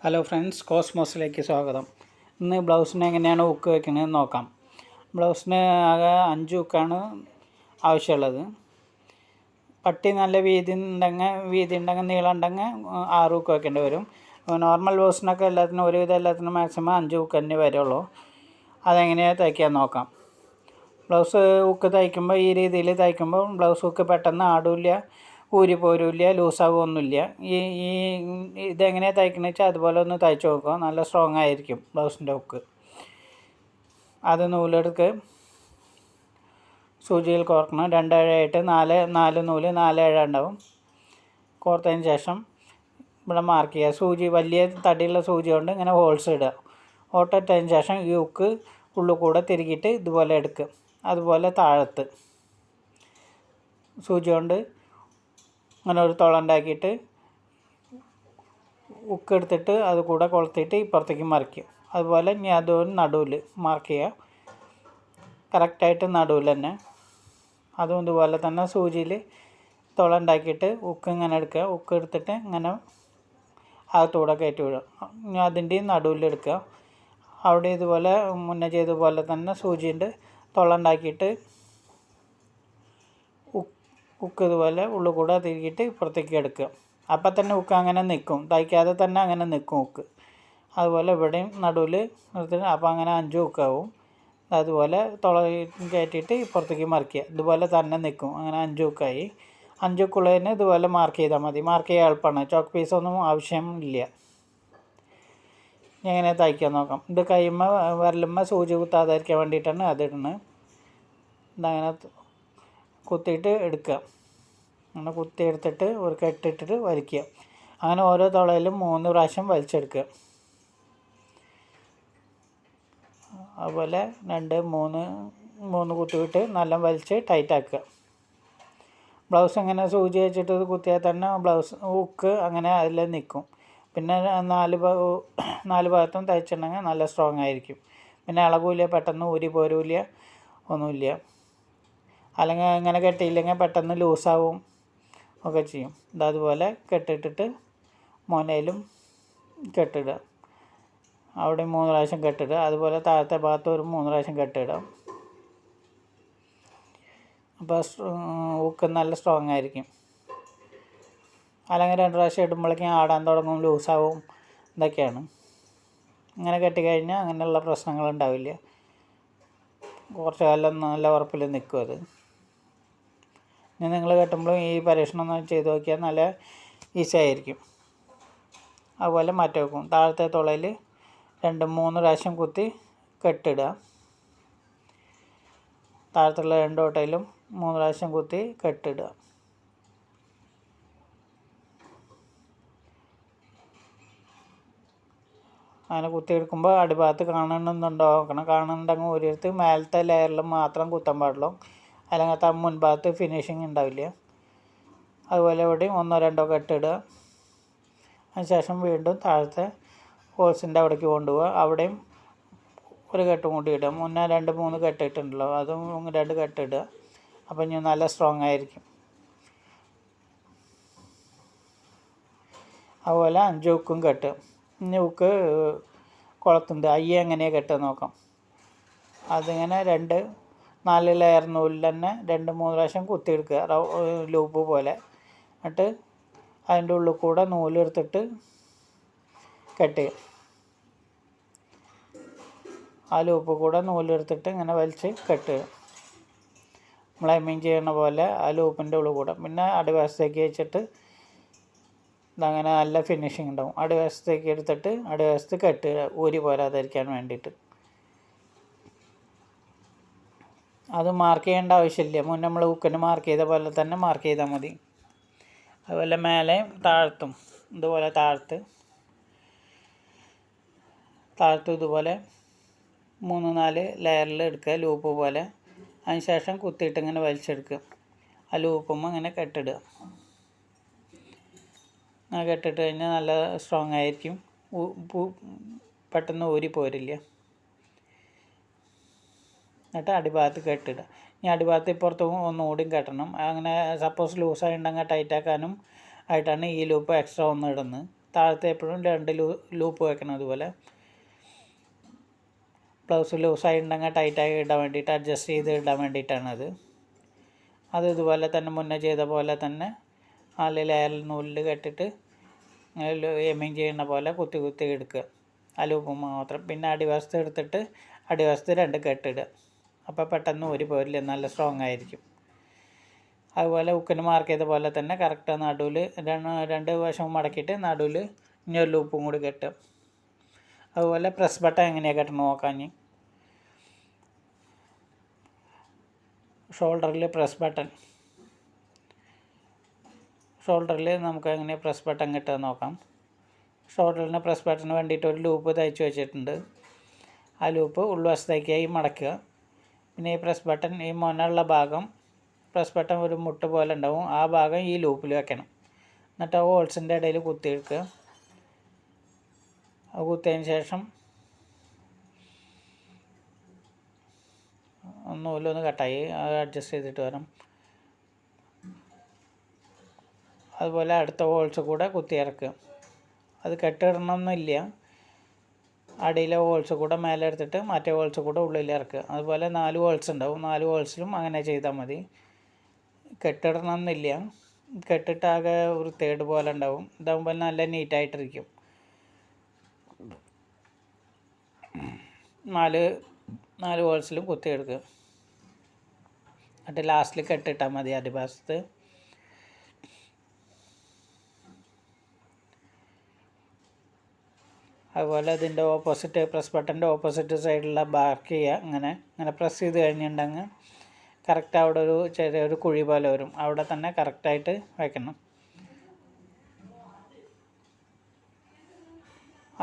Hello friends, കോസ്മോസിലേക്ക് സ്വാഗതം. ഇന്ന് ബ്ലൗസിന് എങ്ങനെയാണ് ഹുക്ക് വയ്ക്കണമെന്ന് നോക്കാം. ബ്ലൗസിന് ആകെ 5 ഹുക്കാണ് ആവശ്യമുള്ളത്. പട്ടി നല്ല വീതി ഉണ്ടെങ്കിൽ നീളം ഉണ്ടെങ്കിൽ 6 ഹുക്ക് വയ്ക്കേണ്ടി വരും. നോർമൽ ബ്ലൗസിനൊക്കെ ഒരുവിധം എല്ലാത്തിനും മാക്സിമം 5 ഹുക്ക് തന്നെ വരുള്ളൂ. അതെങ്ങനെയാണ് തയ്ക്കാൻ നോക്കാം. ബ്ലൗസ് ഹുക്ക് തയ്ക്കുമ്പോൾ ഈ രീതിയിൽ തയ്ക്കുമ്പോൾ ബ്ലൗസ് ഹുക്ക് പെട്ടെന്ന് ആടില്ല, ഊരി പോരില്ല, ലൂസാകുമൊന്നുമില്ല. ഇതെങ്ങനെയാണ് തയ്ക്കണമെന്ന് വെച്ചാൽ അതുപോലെ ഒന്ന് തയ്ച്ച് നോക്കുക. നല്ല സ്ട്രോങ് ആയിരിക്കും ബ്ലൗസിൻ്റെ ഹുക്ക്. അത് നൂലെടുക്ക് സൂചിയിൽ കോർക്കണം. 2 ഇഴയായിട്ട് 4 നൂല് 4 ഇഴ ഉണ്ടാവും. കോർത്തതിന് ശേഷം ഇവിടെ മാർക്ക് ചെയ്യുക. സൂചി വലിയ തടിയുള്ള സൂചി കൊണ്ട് ഇങ്ങനെ ഹോൾസ് ഇടുക. ഓട്ടിട്ടതിന് ശേഷം ഈ ഹുക്ക് ഉള്ളിൽ കൂടെ തിരുകിയിട്ട് ഇതുപോലെ എടുക്കുക. അതുപോലെ താഴത്ത് സൂചി കൊണ്ട് അങ്ങനെ ഒരു തുള ഉണ്ടാക്കിയിട്ട് ഹുക്ക് എടുത്തിട്ട് അത് കൂടെ കൊളുത്തിയിട്ട് ഇപ്പുറത്തേക്ക് മറിക്കുക. അതുപോലെ ഇനി അതും നടുവിൽ മാർക്ക് ചെയ്യുക. കറക്റ്റായിട്ട് നടുവിൽ തന്നെ അതും ഇതുപോലെ തന്നെ സൂചിയിൽ തുള ഉണ്ടാക്കിയിട്ട് ഹുക്ക് ഇങ്ങനെ എടുക്കുക. ഹുക്ക് എടുത്തിട്ട് ഇങ്ങനെ അകത്തൂടെ കയറ്റി വിടുക. ഇനി അതിൻ്റെയും നടുവിലെടുക്കുക. അവിടെ ഇതുപോലെ മുന്നേ ചെയ്തതുപോലെ തന്നെ സൂചിൻ്റെ തുള ഉണ്ടാക്കിയിട്ട് ഹുക്ക് ഇതുപോലെ ഉള്ളിൽ കൂടെ തിരികിയിട്ട് ഇപ്പുറത്തേക്ക് എടുക്കുക. അപ്പം തന്നെ ഹുക്ക് അങ്ങനെ നിൽക്കും, തയ്ക്കാതെ തന്നെ അങ്ങനെ നിൽക്കും ഹുക്ക്. അതുപോലെ ഇവിടെയും നടുവിൽ നിർത്തി. അപ്പോൾ അങ്ങനെ 5 ഹുക്കാവും. അതുപോലെ തുള കയറ്റിയിട്ട് ഇപ്പുറത്തേക്ക് മറിക്കുക. ഇതുപോലെ തന്നെ നിൽക്കും. അങ്ങനെ 5 ഹുക്കായി. 5 ഹുക്കുള്ളതിന് ഇതുപോലെ മാർക്ക് ചെയ്താൽ മതി. മാർക്ക് ചെയ്യാൻ എളുപ്പമാണ്. ചോക്ക് പീസൊന്നും ആവശ്യമില്ല. എങ്ങനെ തയ്ക്കാൻ നോക്കാം. ഇത് കൈമ്മ വിരലുമ്മ സൂചി കുത്താതിരിക്കാൻ വേണ്ടിയിട്ടാണ് അതിടുന്നത്. ഇതങ്ങനെ കുത്തിയിട്ട് എടുക്കുക. അങ്ങനെ കുത്തി എടുത്തിട്ട് ഒരു കെട്ടിട്ടിട്ട് വലിക്കുക. അങ്ങനെ ഓരോ തുളയിലും 3 പ്രാവശ്യം വലിച്ചെടുക്കുക. അതുപോലെ 2 3 കുത്തിവിട്ട് നല്ല വലിച്ച് ടൈറ്റാക്കുക. ബ്ലൗസ് ഇങ്ങനെ സൂചി വെച്ചിട്ട് കുത്തിയാൽ തന്നെ ബ്ലൗസ് ഹുക്ക് അങ്ങനെ അതിൽ നിൽക്കും. പിന്നെ 4 ഭാഗത്തും തയ്ച്ചിട്ടുണ്ടെങ്കിൽ നല്ല സ്ട്രോങ് ആയിരിക്കും. പിന്നെ ഇളകില്ല, പെട്ടെന്ന് ഊരി പോരില്ല, ഒന്നുമില്ല. അല്ലെങ്കിൽ ഇങ്ങനെ കെട്ടിയില്ലെങ്കിൽ പെട്ടെന്ന് ലൂസാവും ഒക്കെ ചെയ്യും. ഇതതുപോലെ കെട്ടിട്ടിട്ട് മുനയിലും കെട്ടിടുക. അവിടെ 3 പ്രാവശ്യം കെട്ടിടുക. അതുപോലെ താഴത്തെ ഭാഗത്ത് ഒരു 3 പ്രാവശ്യം കെട്ടിടുക. അപ്പോൾ ഹുക്ക് നല്ല സ്ട്രോങ് ആയിരിക്കും. അല്ലെങ്കിൽ 2 പ്രാവശ്യം ഇടുമ്പോഴേക്കും ആടാൻ തുടങ്ങും, ലൂസാവും. ഇതൊക്കെയാണ്. ഇങ്ങനെ കെട്ടിക്കഴിഞ്ഞാൽ അങ്ങനെയുള്ള പ്രശ്നങ്ങളുണ്ടാവില്ല. കുറച്ച് കാലം നല്ല ഉറപ്പിൽ നിൽക്കും അത്. ഇനി നിങ്ങൾ കെട്ടുമ്പോഴും ഈ പരീക്ഷണം ഒന്ന് ചെയ്ത് നോക്കിയാൽ നല്ല ഈസി ആയിരിക്കും. അതുപോലെ മാറ്റി വെക്കും. താഴത്തെ തുളയിൽ 2 3 പ്രാവശ്യം കുത്തി കെട്ടിടുക. താഴത്തുള്ള 2 ഓട്ടയിലും 3 പ്രാവശ്യം കുത്തി കെട്ടിടുക. അങ്ങനെ കുത്തിയെടുക്കുമ്പോൾ അടിഭാഗത്ത് കാണുന്നുണ്ടോ നോക്കണം. കാണുന്നുണ്ടെങ്കിൽ ഒരിടത്ത് മേലത്തെ ലെയറിൽ മാത്രം കുത്താൻ പാടുള്ളൂ. അല്ലെങ്കിൽ മുൻഭാഗത്ത് ഫിനിഷിങ് ഉണ്ടാവില്ല. അതുപോലെ ഇവിടെയും 1 2 കെട്ടിടുക. അതിനുശേഷം വീണ്ടും താഴത്തെ ഹോൾസിൻ്റെ അവിടേക്ക് കൊണ്ടുപോവുക. അവിടെയും ഒരു കെട്ടും കൂടി ഇടുക. മുന്നേ 2 3 കെട്ടിട്ടുണ്ടല്ലോ, അതും 2 കെട്ടിടുക. അപ്പം ഇനി നല്ല സ്ട്രോങ് ആയിരിക്കും. അതുപോലെ 5 ഹുക്കും കെട്ടുക. ഇനി ഹുക്ക് കുളത്തുണ്ട് അയ്യ എങ്ങനെയാണ് കെട്ടുക നോക്കാം. അതിങ്ങനെ 4 ലെയർ നൂലിൽ തന്നെ 2 3 പ്രാവശ്യം കുത്തിയെടുക്കുക, ലൂപ്പ് പോലെ. എന്നിട്ട് അതിൻ്റെ ഉള്ളിൽ കൂടെ നൂലെടുത്തിട്ട് കെട്ടുക. ആ ലൂപ്പ് കൂടെ നൂലെടുത്തിട്ട് ഇങ്ങനെ വലിച്ച് കെട്ടുക. നമ്മൾ എമ്മിങ് ചെയ്യണ പോലെ ആ ലൂപ്പിൻ്റെ ഉള്ളിൽ കൂടെ. പിന്നെ അടിവശത്തേക്ക് വെച്ചിട്ട് ഇതങ്ങനെ നല്ല ഫിനിഷിങ് ഉണ്ടാവും. അടിവശത്തേക്ക് എടുത്തിട്ട് അടിവശത്ത് കെട്ടുക, ഊരി പോരാതിരിക്കാൻ വേണ്ടിയിട്ട്. അത് മാർക്ക് ചെയ്യേണ്ട ആവശ്യമില്ല. മുന്നേ നമ്മൾ ഹുക്കിന് മാർക്ക് ചെയ്ത പോലെ തന്നെ മാർക്ക് ചെയ്താൽ മതി. അതുപോലെ മേലെയും താഴത്തും ഇതുപോലെ താഴത്തും ഇതുപോലെ 3 4 ലെയറിൽ എടുക്കുക, ലൂപ്പ് പോലെ. അതിന് ശേഷം കുത്തിയിട്ട് ഇങ്ങനെ വലിച്ചെടുക്കുക. ആ ലൂപ്പുമ്പോൾ ഇങ്ങനെ കെട്ടിടുക. അങ്ങനെ കെട്ടിട്ട് കഴിഞ്ഞാൽ നല്ല സ്ട്രോങ് ആയിരിക്കും. പെട്ടെന്ന് ഊരി പോരില്ല. എന്നിട്ട് അടിഭാഗത്ത് കെട്ടിടുക. ഇനി അടിഭാഗത്ത് ഇപ്പുറത്ത് ഒന്നുകൂടിയും കെട്ടണം. അങ്ങനെ സപ്പോസ് ലൂസായി ഉണ്ടെങ്കിൽ ടൈറ്റാക്കാനും ആയിട്ടാണ് ഈ ലൂപ്പ് എക്സ്ട്രാ ഒന്ന് ഇടുന്നത്. താഴത്തെ എപ്പോഴും 2 ലൂപ്പ് വെക്കണം. അതുപോലെ ബ്ലൗസ് ലൂസായി ഉണ്ടെങ്കിൽ ടൈറ്റായി ഇടാൻ വേണ്ടിയിട്ട് അഡ്ജസ്റ്റ് ചെയ്ത് ഇടാൻ വേണ്ടിയിട്ടാണത്. അത് ഇതുപോലെ തന്നെ മുന്നേ ചെയ്ത പോലെ തന്നെ 4 ലെയർ നൂലിൽ കെട്ടിട്ട് എമ്മിങ് ചെയ്യുന്ന പോലെ കുത്തി കുത്തി എടുക്കുക. ആ ലൂപ്പ് മാത്രം. പിന്നെ അടിവശത്ത് എടുത്തിട്ട് അടിവശത്ത് 2 കെട്ടിടുക. അപ്പോൾ പെട്ടെന്ന് ഊരി പോരില്ല, നല്ല സ്ട്രോങ് ആയിരിക്കും. അതുപോലെ ഉക്കിന് മാർക്ക് ചെയ്ത പോലെ തന്നെ കറക്റ്റ് നടുവിൽ 2 വശവും മടക്കിയിട്ട് നടുവിൽ ഇനി ഒരു ലൂപ്പും കൂടി കെട്ടുക. അതുപോലെ പ്രസ് ബട്ടൺ എങ്ങനെയാണ് കെട്ടണം നോക്കാൻ. ഷോൾഡറിൽ നമുക്ക് എങ്ങനെ പ്രസ് ബട്ടൺ കിട്ടുക നോക്കാം. ഷോൾഡറിന് പ്രസ് ബട്ടണിന് വേണ്ടിയിട്ട് ഒരു ലൂപ്പ് തയ്ച്ച് വെച്ചിട്ടുണ്ട്. ആ ലൂപ്പ് ഉൾവശത്തേക്കായി മടക്കുക. പിന്നെ ഈ പ്രസ് ബട്ടൺ ഈ മുനുള്ള ഭാഗം പ്രസ് ബട്ടൺ ഒരു മുട്ട് പോലെ ഉണ്ടാവും, ആ ഭാഗം ഈ ലൂപ്പിൽ വെക്കണം. എന്നിട്ട് ആ ഹോൾസിൻ്റെ ഇടയിൽ കുത്തിയെടുക്കുക. അത് കുത്തിയതിന് ശേഷം നൂലൊന്ന് കട്ടായി, അത് അഡ്ജസ്റ്റ് ചെയ്തിട്ട് വരാം. അതുപോലെ അടുത്ത ഹോൾസ് കൂടെ കുത്തി ഇറക്കുക. അത് കെട്ടിടണമെന്നില്ല, അടിയിലെ ഹോൾസ് കൂടെ മേലെ എടുത്തിട്ട് മറ്റേ ഹോൾസ് കൂടെ ഉള്ളിൽ ഇറക്കുക. അതുപോലെ 4 ഹോൾസ് ഉണ്ടാവും, 4 ഹോൾസിലും അങ്ങനെ ചെയ്താൽ മതി. കെട്ടിടണമെന്നില്ല, കെട്ടിട്ടാകെ വൃത്തികേട് പോലെ ഉണ്ടാവും. ഇതാകുമ്പോൾ നല്ല നീറ്റായിട്ടിരിക്കും. 4 ഹോൾസിലും കുത്തിയെടുക്കുക. എന്നിട്ട് ലാസ്റ്റിൽ കെട്ടിട്ടാൽ മതി അടിഭാഗത്ത്. അതുപോലെ ഇതിൻ്റെ ഓപ്പോസിറ്റ് പ്രസ് ബട്ടൻ്റെ ഓപ്പോസിറ്റ് സൈഡിലുള്ള ബാർക്ക് ചെയ്യുക. ഇങ്ങനെ പ്രസ് ചെയ്ത് കഴിഞ്ഞിട്ടുണ്ടെങ്കിൽ കറക്റ്റ് അവിടെ ഒരു ചെറിയൊരു കുഴി പോലെ വരും, അവിടെ തന്നെ കറക്റ്റായിട്ട് വയ്ക്കണം.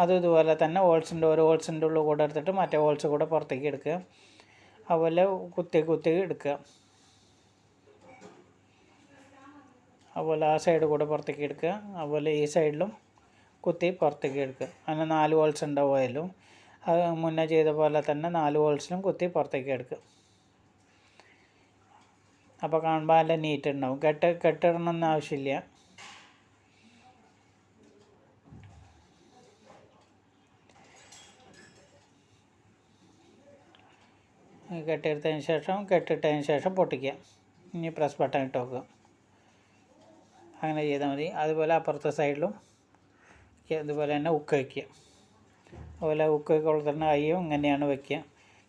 അതും ഇതുപോലെ തന്നെ ഒരു ഹോൾസിൻ്റെ ഉള്ളിൽ കൂടെ എടുത്തിട്ട് മറ്റേ ഹോൾസ് കൂടെ പുറത്തേക്ക് എടുക്കുക. അതുപോലെ കുത്തി എടുക്കുക. അതുപോലെ ആ സൈഡ് കൂടെ പുറത്തേക്ക് എടുക്കുക. അതുപോലെ ഈ സൈഡിലും കുത്തി പുറത്തേക്ക് എടുക്കുക. അങ്ങനെ 4 ഹോൾസ് ഉണ്ടാവുമായാലും അത് മുന്നേ ചെയ്ത പോലെ തന്നെ 4 ഹോൾസിലും കുത്തി പുറത്തേക്ക് എടുക്കുക. അപ്പോൾ കാണുമ്പോൾ നല്ല നീറ്റ് ഉണ്ടാവും. കെട്ടിടണമെന്ന് ആവശ്യമില്ല. കെട്ടിട്ടതിന് ശേഷം പൊട്ടിക്കുക. ഇനി പ്രസ് ബട്ടൺ ഇട്ട് വെക്കുക. അങ്ങനെ ചെയ്താൽ മതി. അതുപോലെ അപ്പുറത്തെ സൈഡിലും അതുപോലെ തന്നെ ഉക്ക് വയ്ക്കുക. അതുപോലെ ഉക്ക് കൊളുത്തുന്ന കയ്യും ഇങ്ങനെയാണ് വയ്ക്കുക.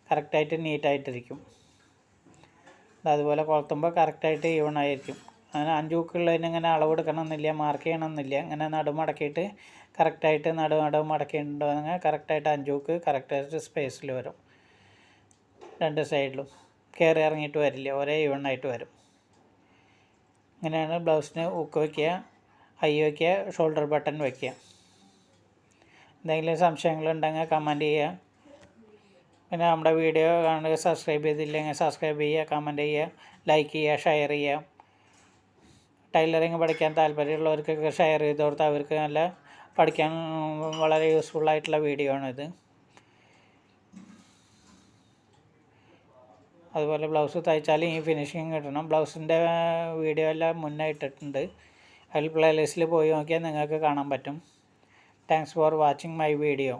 കറക്റ്റായിട്ട് നീറ്റായിട്ടിരിക്കും. അതുപോലെ കൊളുത്തുമ്പോൾ കറക്റ്റായിട്ട് ഈവണായിരിക്കും. അങ്ങനെ 5 ഉക്കുള്ളതിന് ഇങ്ങനെ അളവെടുക്കണമെന്നില്ല, മാർക്ക് ചെയ്യണമെന്നില്ല. ഇങ്ങനെ നടുമടക്കിയിട്ട് കറക്റ്റായിട്ട് നടുവ് മടക്കിയിട്ടുണ്ടെങ്കിൽ കറക്റ്റായിട്ട് 5 ഉക്ക് കറക്റ്റായിട്ട് സ്പേസിൽ വരും. 2 സൈഡിലും കയറി ഇറങ്ങിയിട്ട് വരില്ല, ഒരേ ഈവണായിട്ട് വരും. ഇങ്ങനെയാണ് ബ്ലൗസിന് ഉക്ക് വയ്ക്കുക, ഐ വയ്ക്കുക, ഷോൾഡർ ബട്ടൺ വയ്ക്കുക. എന്തെങ്കിലും സംശയങ്ങളുണ്ടെങ്കിൽ കമൻറ്റ് ചെയ്യുക. പിന്നെ നമ്മുടെ വീഡിയോ കാണുക, സബ്സ്ക്രൈബ് ചെയ്തില്ലെങ്കിൽ സബ്സ്ക്രൈബ് ചെയ്യുക, കമൻറ്റ് ചെയ്യുക, ലൈക്ക് ചെയ്യുക, ഷെയർ ചെയ്യുക. ടൈലറിങ് പഠിക്കാൻ താല്പര്യമുള്ളവർക്കൊക്കെ ഷെയർ ചെയ്ത് കൊടുത്താൽ അവർക്ക് നല്ല പഠിക്കാൻ വളരെ യൂസ്ഫുള്ളായിട്ടുള്ള വീഡിയോ ആണിത്. അതുപോലെ ബ്ലൗസ് തയ്ച്ചാൽ ഈ ഫിനിഷിങ് കിട്ടണം. ബ്ലൗസിൻ്റെ വീഡിയോ എല്ലാം മുന്നേ ഇട്ടിട്ടുണ്ട്, അതിൽ പ്ലേലിസ്റ്റിൽ പോയി നോക്കിയാൽ നിങ്ങൾക്ക് കാണാൻ പറ്റും. Thanks for watching my video.